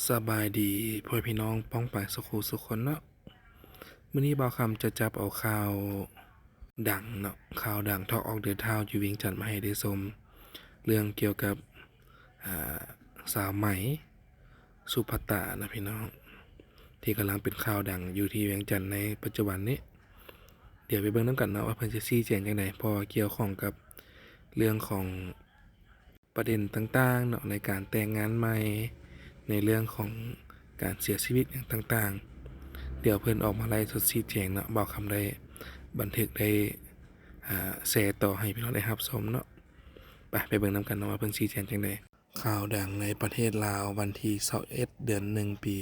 สบายดีพ่อพี่น้องป้องไปสุขุสุขคนเนาะมื้อนี้บ่าวคำจะจับเอาข่าวดังเนาะข่าวดังทอกออกเดินเท้าอยู่เวียงจันทน์มาให้ได้ชมเรื่องเกี่ยวกับอ่าสาวไหมสุภัตตานะพี่น้องที่กำลังเป็นข่าวดังอยู่ที่เวียงจันทน์ในปัจจุบันนี้เดี๋ยวไปเบิ่งนำกันเนาะว่าเพิ่นจะชี้แจงจังได๋เพราะว่าเกี่ยวข้องกับเรื่องของประเด็นต่างๆเนาะในการแต่งงานใหม่ในเรื่องของการเสียชีวิตอย่างต่างๆเดี๋ยวเพิ่นออกมาไล่สดชี้แจงเนาะบอกคำได้บันทึกได้แชร์ต่อให้พี่น้องได้รับชมเนาะไปเบิ่งนำกันเนาะว่าเพิ่นชี้แจงจังได๋ข่าวดังในประเทศลาววันที่21เดือน1ปี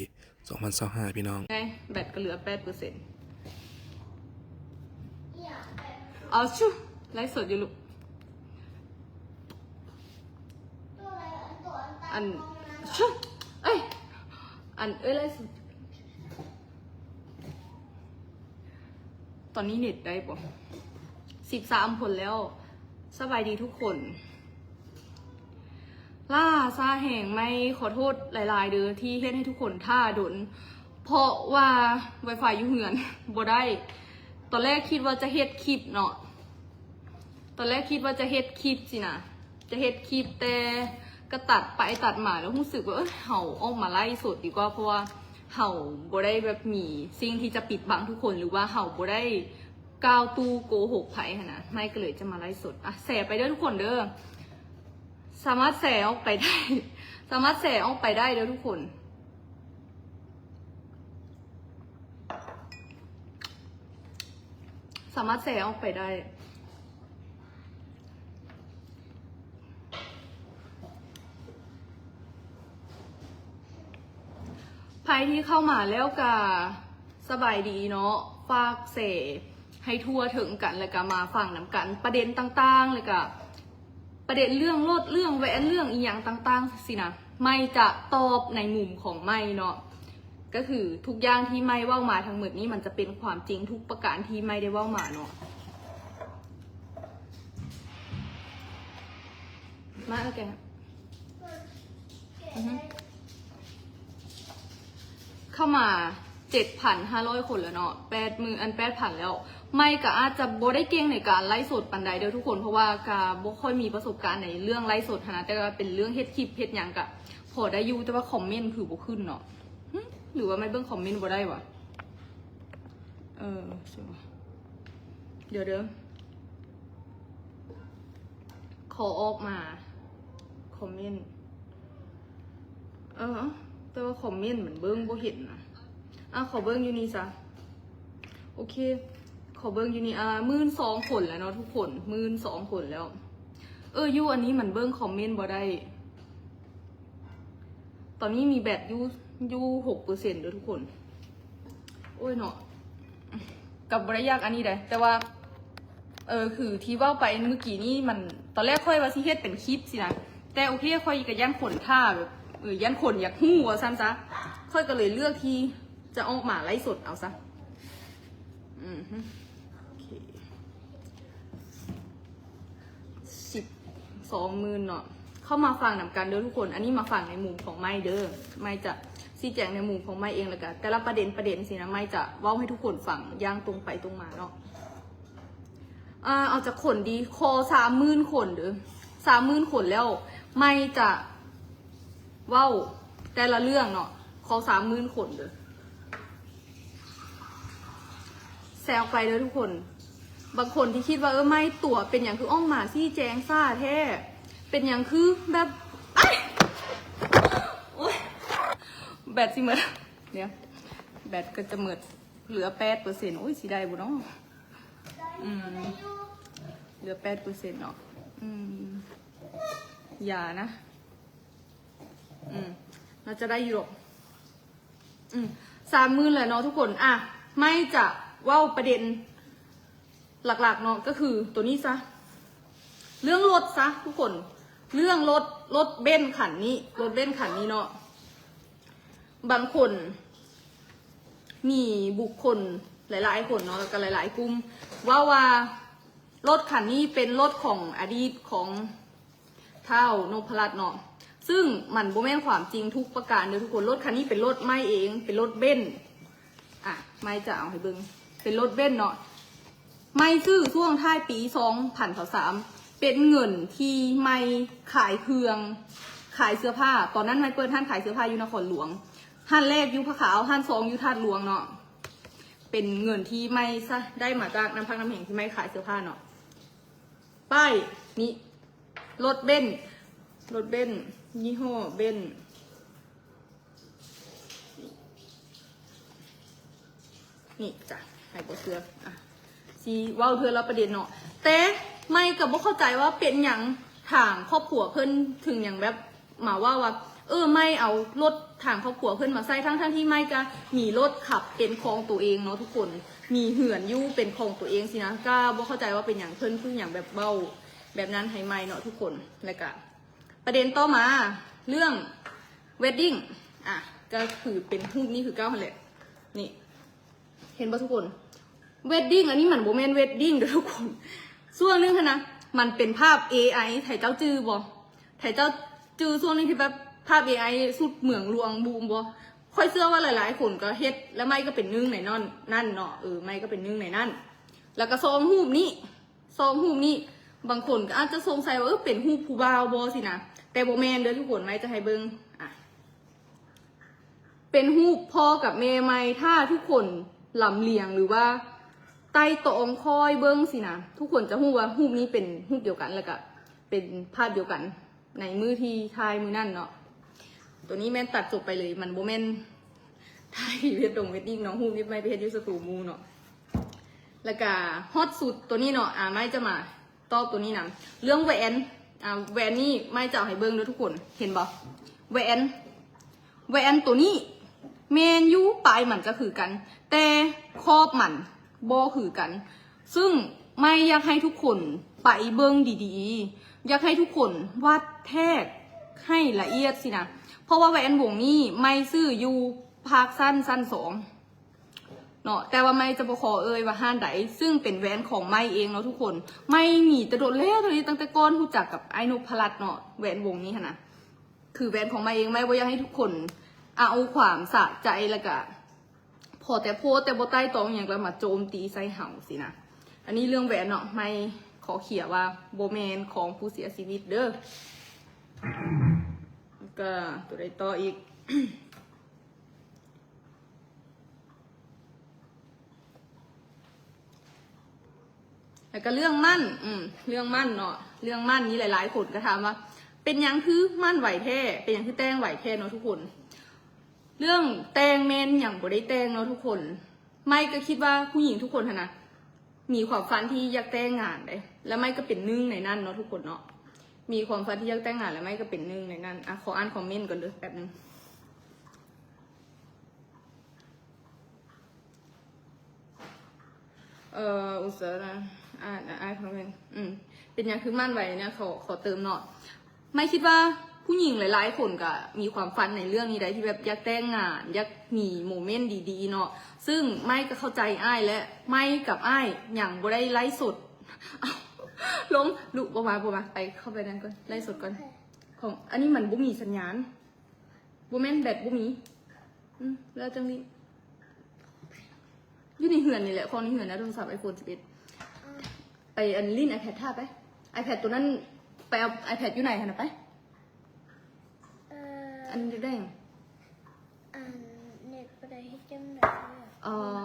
2025พี่น้องไงแบตก็เหลือ8%เอาชุไลฟ์สดอยู่ลูกอันชุเอ้ยไลฟ์สดตอนนี้เน็ตได้ปะ13 คนแล้วสบายดีทุกคนล่าซาแห่งไม่ขอโทษหลายๆเด้อที่เฮ็ดให้ทุกคนท่าดนเพราะว่า Wi-Fi อยู่เหือนบ่ได้ตอนแรกคิดว่าจะเฮ็ดคลิปเนาะตอนแรกคิดว่าจะเฮ็ดคลิปสินะจะเฮ็ดคลิปแต่ก็ตัดไปตัดมาแล้วรู้สึกว่าเห่าออกมาไล่สดดีกว่าเพราะว่าเห่าบ่ได้แบบมีสิ่งที่จะปิดบังทุกคนหรือว่าเห่าบ่ได้ก้าวตู้โกหกไผ่ขนาดไม่ก็เลยจะมาไล่สดอ่ะแชร์ไปเด้อทุกคนเด้อสามารถแชร์ออกไปได้สามารถแชร์ออกไปได้เด้อทุกคนสามารถแชร์ออกไปได้ใครที่เข้ามาแล้วก็สบายดีเนาะฝากเสให้ทั่วถึงกันแล้วก็มาฟังน้ำกันประเด็นต่างๆเลยก็ประเด็นเรื่องรถเรื่องแหวนเรื่องอีหยังต่างๆสินะไม่จะตอบในมุมของไม่เนาะก็คือทุกอย่างที่ไม่ว่ามาทั้งหมดนี้มันจะเป็นความจริงทุกประการที่ไม่ได้ว่ามาเนาะมาแล้วแกเข้ามา 7,500 คนแล้วเนาะ8,000 แล้วไม่ก็อาจจะบ่ได้เก่งในการไลฟ์สดปันใดเด้อทุกคนเพราะว่ากาบ่ค่อยมีประสบการณ์ในเรื่องไลฟ์สดนะแต่ก็เป็นเรื่องเฮ็ดคลิปเฮ็ดหยังกะพอได้อยู่แต่ว่าคอมเมนต์คือบ่ขึ้นเนาะหรือว่าไม่เบิ่งคอมเมนต์บ่ได้วะใช่ปะเดี๋ยวขอออกมาคอมเมนต์แต่ว่าคอมเมนต์เหมือนเบิ่งบ่เห็นนะขอเบิ้งอยู่นี่ซะโอเคขอเบิ้งอยู่นี่12,000 คนแล้วเนาะทุกคน12,000 คนแล้วยูอันนี้มันเบิ้งคอมเมนต์บ่ได้ตอนนี้มีแบตยู6%เด้อทุกคนโอ้ยเนาะกับบริยากอันนี้ได้แต่ว่าคือที่ว่าไปเมื่อกี้นี่มันตอนแรกค่อยว่าสิเฮ็ดเป็นคลิปสินะแต่โอเคค่อยก็ย่านขนท่าแบบย่านขนอยากหู้ว่าซ้ำซะค่อยก็เลยเลือกที่จะออกมาไล่สดเอาซะโอเค12,000เนาะเข้ามาฟังนำกันเด้อทุกคนอันนี้มาฟังในมุมของไม้เด้อไม่จะชี้แจงในมุมของไม้เองแล้วกันแต่ละประเด็นสินะไม่จะเว้าให้ทุกคนฟังย่างตรงไปตรงมาเนาะเอาจากขนดีคอ30,000 คนเด้อ30,000 คนแล้วไม่จะเว้าแต่ละเรื่องเนาะคอ30,000 คนเด้อแซวไปเลยทุกคนบางคนที่คิดว่าไม่ตั๋วเป็นอย่างคืออ้อมหมาซี่แจงซ่าแท้เป็นอย่างคือแบบแบตสิเมื่อเนี่ยแบตก็จะเมื่อเหลือ8%โอ้ยสีได้บุเนาะเหลือ8%เนาะอย่านะเราจะได้อยู่หรอก30,000เลยเนาะทุกคนไม่จะว่าประเด็นหลักๆเนาะก็คือตัวนี้ซะเรื่องรถซะทุกคนเรื่องรถเบนซ์คันนี้รถเบนซ์คันนี้เนาะบางคนมีบุคคลหลายๆคนเนาะแล้วก็หลายๆกลุ่มว่ารถคันนี้เป็นรถของอดีตของเท้านพรัตน์เนาะ ซึ่งมันบ่แม่นความจริงทุกประการเลยทุกคนรถคันนี้เป็นรถไม่เองเป็นรถเบนซ์ไม่จะเอาให้เบิ่งเป็นรถเบนซ์เนาะไม่ซื้อช่วงท้ายปี2023เป็นเงินที่ไม่ขายเครื่องขายเสื้อผ้าตอนนั้นไม่เปิดห้านขายเสื้อผ้าอยู่นครหลวงห้านแรกอยู่พระขาวห้านสองอยู่ท่าหลวงเนาะเป็นเงินที่ไม่ได้มาจากน้ำพักน้ำแห่งที่ไม่ขายเสื้อผ้าเนาะป้ายนี้รถเบนซ์ยี่ห้อเบนซ์นี่จ้ะให้บเสื้อสีว้าวเธอแล้วประเด็นเนาะแต่ไม่กับบ่เข้าใจว่าเป็นอย่างทางครอบครัวเพิ่นถึงอย่างแบบมาว่าไม่เอารถทางครอบครัวเพิ่นมาใส่ทั้งที่ไม่ก็มีรถขับเป็นของตัวเองเนาะทุกคนมีเหือนยู่เป็นของตัวเองสินะก็บ่เข้าใจว่าเป็นอย่างเพิ่นคืออย่างแบบเบ้าแบบนั้นให้ไม่เนาะทุกคนแล้วก็ประเด็นต่อมาเรื่องเวดดิ้งก็คือเป็นรูปนี้คือ9แหละนี่เห็นป่ะทุกคนเวดดิ้งอันนี้มันโบแมนเวดดิ้งเด้อทุกคนส่วนนึงค่ะนะมันเป็นภาพ AI ไถเจ้าจื้อบ่ไถเจ้าจื้อส่วนนึงที่แบบภาพ AI สุดเหมืองลวงบูมบ่ค่อยเชื่อว่าหลายๆคนก็เฮ็ดแล้วไม่ก็เป็นนึ่งในนั่นเนาะไม่ก็เป็นนึ่งในนั่นแล้วก็ซองหูปนี้บางคนก็อาจจะสงสัยว่าเป็นหูปผู้บ่าวบ่สินะแต่โบแมนเด้อทุกคนไม่จะให้เบิ่งเป็นหูปพ่อกับแม่ไม่ถ้าทุกคนลำเลียงหรือว่าใต้ตองคอยเบิ้งสินะทุกคนจะหูว่าหูปนี้เป็นหูปเดียวกันแล้วก็เป็นภาพเดียวกันในมือที่ทายมือนั่นเนาะตัวนี้แม่นตัดจบไปเลยมันโบแม่นทายเวดดิ้งน้องหูปนี้ไม่ไปเฮ็ดยูสตูมูเนาะแล้วก็ฮอตสุดตัวนี้เนาะไม่จะมาตอบตัวนี้นะเรื่องแหวนแหวนนี่ไม่จะเอาให้เบิ้งด้วยทุกคนเห็นบ่แหวนตัวนี้เมนยูปลายมันจะคือกันแต่ครอบมันบ่คือกันซึ่งไม่อยากให้ทุกคนไปเบิ้งดีๆอยากให้ทุกคนวัดแทกให้ละเอียดสินะเพราะว่าแหวนวงนี้ไม่ซื้ออยู่ภาคสั้น2เนาะแต่ว่าไม่จะบ่ขอว่าห้านใดซึ่งเป็นแหวนของไม่เองเนาะทุกคนไม่มีแต่โดดแล้วตอนนี้ตั้งแต่ก้อนรู้จักกับไอ้นพรัตน์เนาะแหวนวงนี้นะคือแหวนของไม่เองไม่ว่าอยากให้ทุกคนเอาความสะใจแล้วก็พอแต่โพสแต่บ่ใต้ตองอย่างแล้วมาโจมตีใส่เห่าสินะอันนี้เรื่องแหวนเนาะไม่ขอเขียนว่าโบแมนของผู้เสียชีวิตเด้อก็ตัวใดต่ออีก แล้วก็เรื่องมั่นเรื่องมั่นเนาะเรื่องมั่นนี้หลายๆคนก็ถามว่าเป็นยังคือมั่นไหวแท้เป็นยังคือแต่งไหวแท้เนาะทุกคนเรื่องแต่งเมนอย่างบ่ได้แต่งเนาะทุกคนไม่ก็คิดว่าผู้หญิงทุกคนนะมีความฝันที่อยากแต่งงานเลยแล้วไม่ก็เป็นนึ่งในนั้นเนาะทุกคนเนาะมีความฝันที่อยากแต่งงานแล้วไม่ก็เป็นนึ่งในนั้นขออ่านคอมเมนต์ก่อนเลยแป๊บนึงอุตส่าห์นะอ่านคอมเมนต์เป็นอย่างคือมั่นไหวเนี่ยขอเติมเนาะไม่คิดว่าผู้หญิงหลายๆคนก็มีความฝันในเรื่องนี้ได้ที่แบบอยากแต่งงานอยากมีโมเมนต์ดีๆเนาะซึ่งไม่ก็เข้าใจอ้ายและไม่กับอ้ายอย่างบ่ได้ไลฟ์สดลงลุกบ่มาไปเข้าไปนั่นก่อนไลฟ์สดก่อนของอันนี้มันบ่มีสัญญาณบ่แม่นแบตบ่มีแล้วจังนี้อยู่ในเหือนนี่แหละของนี้เหือนนะโทรศัพท์ iPhone 11ไปอันลิ้น iPad ท่าไป iPad ตัวนั้นไปเอา iPad อยู่ไหนคะนะไปอันนี้ได้ยังเน็ตไปได้ให้จำได้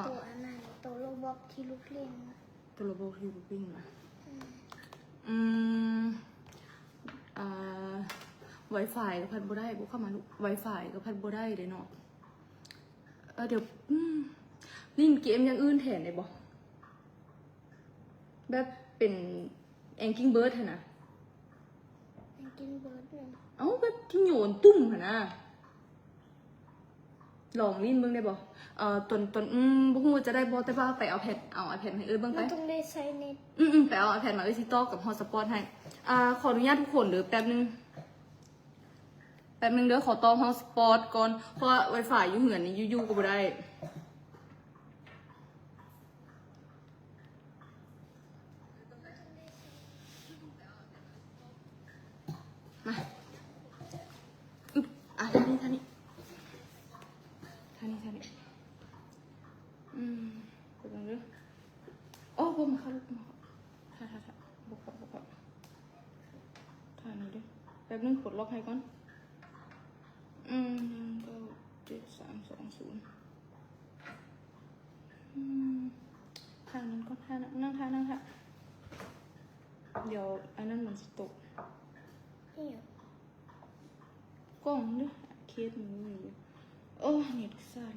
ตัวอันนั้นตัวโรบอทที่ลูกเล่นตัวโรบอทที่ลูกเล่นWi-Fi ก็พัดบ่ได้บุกเข้ามาลูก Wi-Fi ก็พัดบ่ได้เด้เนาะเดี๋ยวลิ้นเกมอย่างอื่นแทนได้บ่แบบเป็น Angry Bird นะ Angry Bird แบบที่โยนตุ้มนะลองลิ้นเบิ่งได้บ่ตนบ่ฮู้จะได้บ่แต่ว่าไปเอาแพดให้เบิ่งไปมันต้องได้ใช้เน็ตไปเอาแพดมาสิต่อกับฮอตสปอตให้ขออนุญาตทุกคนเด้อแป๊บนึงเด้อขอต่อฮอตสปอตก่อนเพราะ Wi-Fi อยู่เหือนนี่อยู่ๆก็บ่ได้มา นึงกดล็อกให้ก่อน197320ทางนั้นก็ท่านั่งท่าเดี๋ยวอันนั้นมันจะตก นี่ กล้องเด้อเคสมันมีอยู่โอ้เน็ตสั่น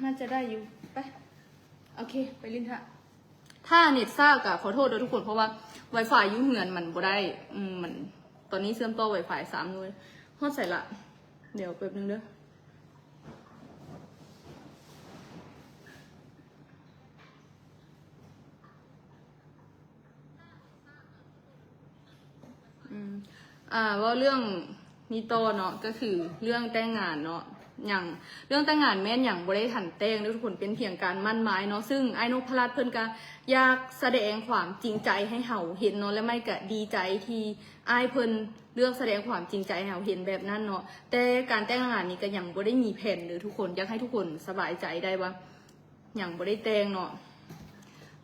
น่าจะได้อยู่ไปโอเคไปลิ้นท่าถ้าเน็ตซ่ากะขอโทษด้วยทุกคนเพราะว่า Wi-Fi ยุ่งเงินมันบ่ได้มันตอนนี้เชื่อมต่อ Wi-Fi 3ด้วยฮอดใส่ละเดี๋ยวแป๊บนึงเด้อว่าเรื่องนี้โตเนาะก็คือเรื่องแต่งงานเนาะอย่างเรื่องแต่งงานแม่นอย่างบ่ได้ทันแต่งทุกคนเป็นเพียงการมั่นหมายเนาะซึ่งไอ้นพรัตน์เพิ่นก็อยากแสดงความจริงใจให้เฮาเห็นเนาะและไม่ก็ดีใจที่ไอ้เพิ่นเลือกแสดงความจริงใจให้เฮาเห็นแบบนั้นเนาะแต่การแต่งงานนี้ก็ยังบ่ได้มีแผนเลยทุกคนอยากให้ทุกคนสบายใจได้ว่าอย่างบ่ได้แต่งเนาะ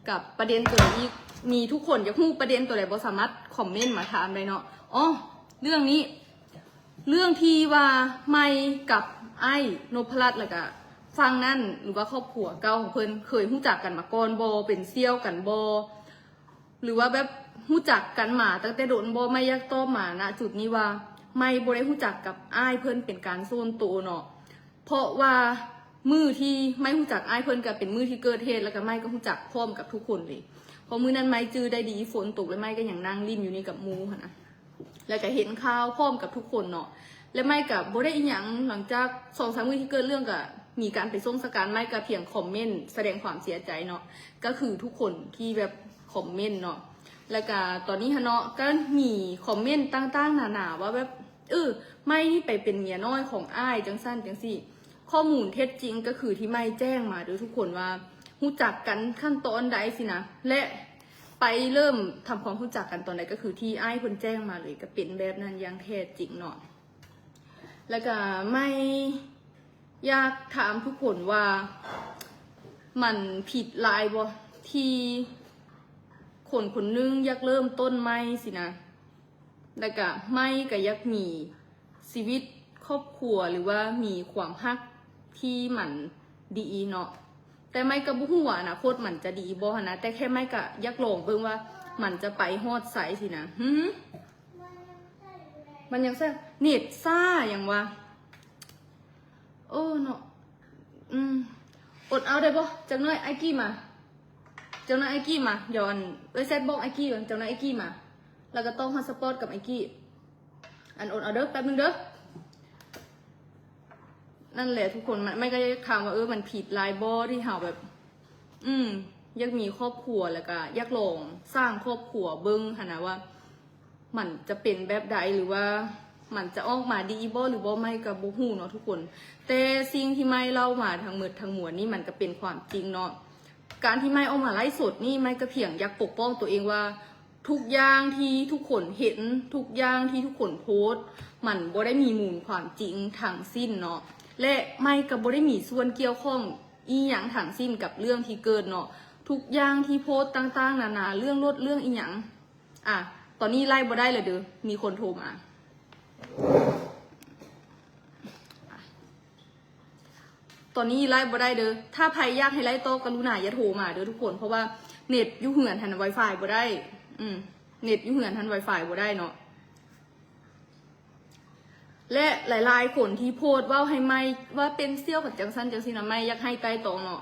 กับประเด็นตัวนี้มีทุกคนอยากรู้ประเด็นตัวไหนบ่สามารถคอมเมนต์มาถามได้เนาะอ๋อเรื่องนี้เรื่องที่ว่าไม่กับไอ้นพรัตน์แล้วก็ฟังนั่นหรือว่าครอบครัวเก่าของเพิ่นเคยรู้จักกันมาก่อนบ่เป็นเซี่ยวกันบ่หรือว่าแบบรู้จักกันมาตั้งแต่โดนบ่ไม่อยากตอบมาณจุดนี้ว่าไม่บ่ได้รู้จักกับอ้ายเพิ่นเป็นการส่วนตัวเนาะเพราะว่ามือที่ไม่รู้จักอ้ายเพิ่นก็เป็นมือที่เกิดเหตุแล้วก็ไม่ก็รู้จักพร้อมกับทุกคนเลยเพราะมือนั้นไม่จื้อได้ดีฝนตกแล้วไม่ก็ยังนั่งริมอยู่นี่กับหมู่หั่นนะแล้วก็เห็นข่าวพร้อมกับทุกคนเนาะและไม่กับบ่ได้อีหยังหลังจาก2-3 มื้อที่เกิดเรื่องก็มีการไปส่งสการไม่กับเพียงคอมเมนต์แสดงความเสียใจเนาะก็คือทุกคนที่แบบคอมเมนต์เนาะแล้วก็ตอนนี้ฮะเนาะก็มีคอมเมนต์ต่างๆนานาว่าแบบไม่นี่ไปเป็นเมียน้อยของอ้ายจังสั้นจังสี่ข้อมูลเท็จจริงก็คือที่ไม่แจ้งมาโดยทุกคนว่ารู้จักกันขั้นตอนใดสินะและไปเริ่มทำความรู้จักกันตอนไหนก็คือที่อ้ายเพิ่นแจ้งมาเลยก็เป็นแบบนั้นอย่างแท้จริงเนาะแล้วก็ไม่อยากถามทุกคนว่ามันผิดหลายบ่ที่คนคนนึงอยากเริ่มต้นไม่สินะแล้วก็ไม่ก็อยากมีชีวิตครอบครัวหรือว่ามีความฮักที่มันดีเนาะแต่ไม่ก็บ่ฮู้ว่าอนาคตมันจะดีบ่นะแต่แค่ไม่ก็อยากลองเบิ่งว่ามันจะไปฮอดไสสินะมันยังแซ่เน็ตซ่าอย่างว่าโอ้เนาะอดเอาได้บ่จังน้อยไอกี้มาจังน้อยไอกี้มาเดี๋ยวเซตบอกไอกี้ก่อนจังน้อยไอกี้มาแล้วก็ต้องฮอตสปอตกับไอกี้อดเอาเด้อแป๊บนึงเด้อนั่นแหละทุกคนมันไม่ก็ถามว่ามันผิดลายบอที่เฮาแบบอยากมีครอบครัวแล้วก็อยากลองสร้างครอบครัวเบิ่งหั่นนะว่ามันจะเป็นแบบใดหรือว่ามันจะออกมาดีบ่หรือบ่ไม่ก็บ่ฮู้เนาะทุกคนแต่สิ่งที่ไม่เล่ามาทั้งหมดทั้งมวลนี่มันก็เป็นความจริงเนาะการที่ไม่ออกมาไลฟ์สดนี่ไม่ก็เพียงอยากปกป้องตัวเองว่าทุกอย่างที่ทุกคนเห็นทุกอย่างที่ทุกคนโพสต์มันบ่ได้มีมูลความจริงทั้งสิ้นเนาะและไม่ก็บ่ได้มีส่วนเกี่ยวข้องอีหยังทั้งสิ้นกับเรื่องที่เกิดเนาะทุกอย่างที่โพสต์ต่างๆนานาเรื่องรถเรื่องอีหยังตอนนี้ไล่บ่ได้เลยเด้อมีคนโทรมาตอนนี้ไล่บ่ได้เด้อถ้าใครอยากให้ไล่โตกรุณาอย่าโทรมาเด้อทุกคนเพราะว่าเน็ตอยู่เหือนทัน Wi-Fi บ่ได้เน็ตอยู่เหือนทัน Wi-Fi บ่ได้เนาะและหลายๆคนที่โพสต์ว่าให้ไม่ว่าเป็นเซี่ยวกับจังซันจังซีนะไม่อยากให้ใต้ตองเนาะ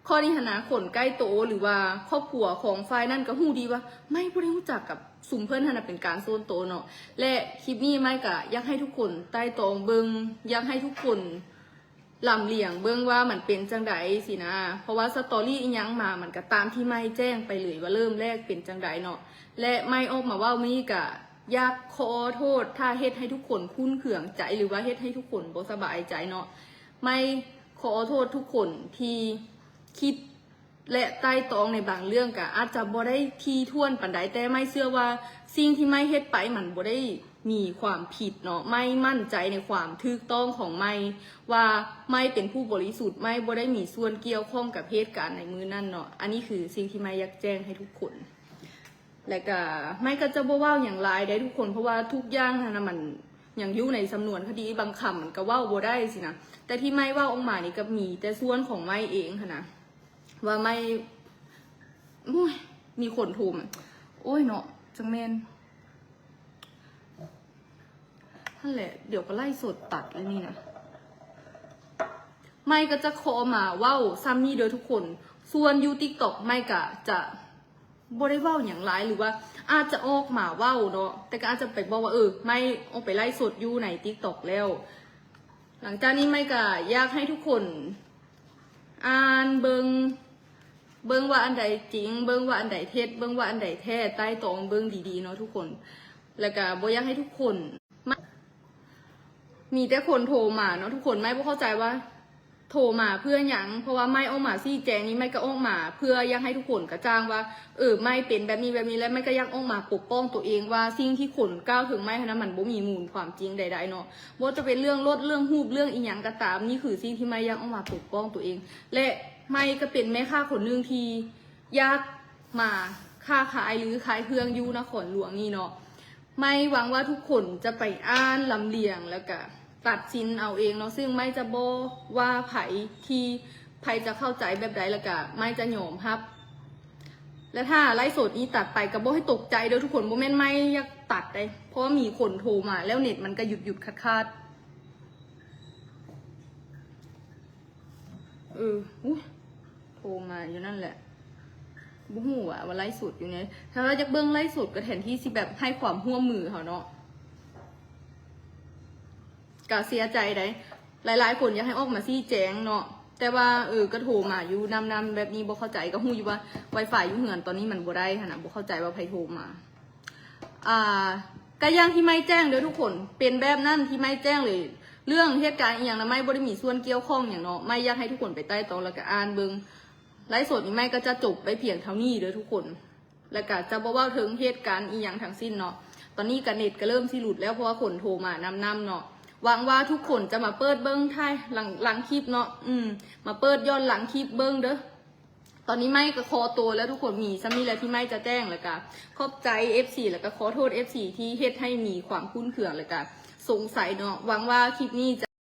ข้อนี้นะคนใกล้โตหรือว่าครอบครัวของฝ่ายนั่นก็ฮู้ดีว่าไม่บ่ได้รู้จักกับสุ่มเพื่อนท่านเป็นการโซนโตเนาะและคลิปนี้ไม่ก็อยากให้ทุกคนใต้ตองเบิ่งอยากให้ทุกคนลำเลียงเบิ่งว่ามันเป็นจังไดสินะเพราะว่าสตอรี่อีหยังมามันก็ตามที่ไม่แจ้งไปเลยว่าเริ่มแรกเป็นจังไดเนาะและไม่ออกมาว่ามีก็อยากขอโทษถ้าเฮ็ดให้ทุกคนคุ้นเคืองใจหรือว่าเฮ็ดให้ทุกคนบ่สบายใจเนาะไม่ขอโทษทุกคนที่คิดและใต้ตองในบางเรื่องก็อาจจะบ่ได้ทีท่วนปานใดแต่ไม่เชื่อว่าสิ่งที่ไม่เฮ็ดไปมันบ่ได้มีความผิดเนาะไม่มั่นใจในความถูกต้องของไม่ว่าไม่เป็นผู้บริสุทธิ์ไม่บ่ได้มีส่วนเกี่ยวข้องกับเหตุการณ์ในมือนั่นเนาะอันนี้คือสิ่งที่ไม่อยากแจ้งให้ทุกคน และก็ไม่ก็จะบ่เว้าอย่างไรได้ทุกคนเพราะว่าทุกอย่างนะมันอย่างอยู่ในสำนวนคดีบางคำมันก็เว้าบ่ได้สินะแต่ที่ไม่เว้าออกมานี่ก็มีแต่ส่วนของไม่เองค่ะนะว่าไม่โอ้ยมีคนโทรมาโอ้ยเนาะจังแม่นนั่นแหละเดี๋ยวก็ไล่สดตัดเลยนี่นะไม่ก็จะขอมาเว้าซ้ำนี่เด้อทุกคนส่วนยูติ๊กต็อกไม่ก็จะบ่ได้เว้าอย่างไรหรือว่าอาจจะออกมาเว้าเนาะแต่ก็อาจจะไปบอกว่าไม่ออกไปไล่สดอยู่ในติ๊กต็อกแล้ว หลังจากนี้ไม่ก็อยากให้ทุกคนอ่านเบิงว่าอันใดจริงเบิงว่าอันใดเท็จเบิงว่าอันใดแท้ใต้ตองเบิงดีๆเนาะทุกคนแล้วก็บ่อยากให้ทุกคนมีแต่คนโทรมาเนาะทุกคนไม่เข้าใจว่าโทรมาเพื่อหยังเพราะว่าไม่ออกมาซี่แจงนี้ไม่ก็ออกมาเพื่ออยากให้ทุกคนกระจ่างว่าไม่เป็นแบบนี้แล้วไม่ก็อยากออกมาปกป้องตัวเองว่าสิ่งที่คนก้าวถึงไม่นะมันบ่มีมูลความจริงใดๆเนาะว่าจะเป็นเรื่องรถเรื่องฮูบเรื่องอีหยังก็ตามนี่คือสิ่งที่ไม่อยากออกมาปกป้องตัวเอง และไม่ก็เป็นแม่ค้าคนหนึ่งที่อยากมาค้าขายหรือขายเครื่องอยู่นครหลวงนี่เนาะไม่หวังว่าทุกคนจะไปอ่านลำเลียงแล้วก็ตัดสินเอาเองเนาะซึ่งไม่จะบอกว่าไผที่ไผจะเข้าใจแบบใดแล้วก็ไม่จะโยมครับ และถ้าไลฟ์สดนี้ตัดไปก็บอกให้ตกใจเด้อทุกคนโมเมนต์ไม่อยากตัดเลยเพราะว่ามีคนโทรมาแล้วเน็ตมันก็หยุดขาดโทรมาอยู่นั่นแหละบุ้งหัวว่าไลฟ์สดอยู่เนี่ยถ้าเราจะเบิ้งไลฟ์สดก็แทนที่สิแบบให้ความร่วมมือเขาเนาะก็เสียใจได้หลายๆคนอยากให้ออกมาซี่แจงเนาะแต่ว่าก็โทรมาอยู่นำแบบนี้บ่เข้าใจก็ฮู้อยู่ว่า Wi-Fi อยู่เหือนตอนนี้มันบ่ได้ค่ะนะบ่เข้าใจว่าใครโทรมาก็อย่างที่ไม่แจ้งเด้อทุกคนเป็นแบบนั้นที่ไม่แจ้งเลยเรื่องเหตุการณ์อีหยังนะไม่ได้มีส่วนเกี่ยวข้องอย่างเนาะไม่อยากให้ทุกคนไปใต้ตองแล้วก็อ่านเบิ่งไลฟ์สดนี่ไม่ก็จะจบไปเพียงเท่านี้เด้อทุกคนแล้วก็จะบ่เว้าถึงเหตุการณ์อีหยังทั้งสิ้นเนาะตอนนี้ก็เน็ตก็เริ่มสิหลุดแล้วเพราะว่าคนโทรมานำเนาะหวังว่าทุกคนจะมาเปิดเบิ้งท้ายหลังคลิปเนาะมาเปิดย้อนหลังคลิปเบิ้งเด้อตอนนี้ไม่ก็คอตัวแล้วทุกคนมีซ้ำนี่แหละที่ไม่จะแจ้งแล้วก็ขอบใจ FC แล้วก็ขอโทษ FC ที่เฮ็ดให้มีความคุ้นเคืองแล้วก็สงสัยเนาะหวังว่าคลิปนี้จะ